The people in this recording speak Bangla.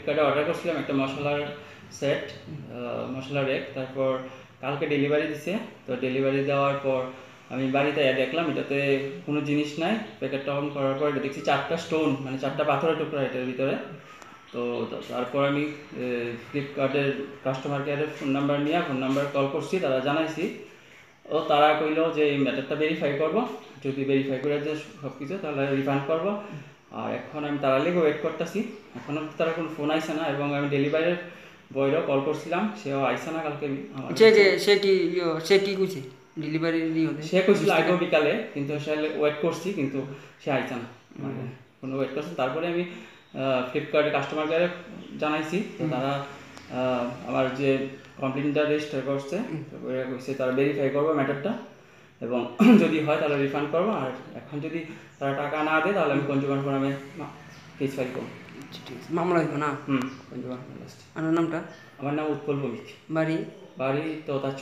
ফ্লিপকার্টে অর্ডার করছিলাম একটা মশলার সেট, মশলার রেক। তারপর কালকে ডেলিভারি দিছে। তো ডেলিভারি দেওয়ার পর আমি বাড়িতে দেখলাম এটাতে কোনো জিনিস নাই। প্যাকেটটা অন করার পর এটা দেখছি 4টা স্টোন, মানে 4টা পাথরের টুকরা এটার ভিতরে। তো তারপর আমি ফ্লিপকার্টের কাস্টমার কেয়ারের ফোন নাম্বার নিয়ে ফোন নাম্বার কল করছি, তারা জানাইছি। তারা কইলো যে এই ম্যাটারটা ভেরিফাই করবো, যদি ভেরিফাই করে যে সব কিছু তাহলে রিফান্ড করবো। আর এখন আমি তারা লেগে ওয়েট করতেছি, এখনও তারা কোনো ফোন আইসে না। এবং আমি ডেলিভারির বয়রাও কল করছিলাম, সেও আইসে না কালকে। সে কি কইছে ডেলিভারি সে কইছিল আগেও বিকালে, কিন্তু সে ওয়েট করছি, কিন্তু সে আইসে না, মানে কোনো ওয়েট করছে। তারপরে আমি ফ্লিপকার্টের কাস্টমার কেয়ারে জানাইছি। তো তারা আমার যে কমপ্লেনটা রেজিস্টার করছে, কইছে তারা ভেরিফাই করবো ম্যাটারটা, এবং যদি হয় তাহলে রিফান্ড করবো। আর এখন যদি তারা টাকা না দেয় তাহলে আমি কনজিউমার ফোরামে কেস ফাইল করবো। মামলা হইব না? Consumer forum. আপনার নামটা? আমার নাম উৎপল ভৌমিক। বাড়ি? বাড়ি তো তার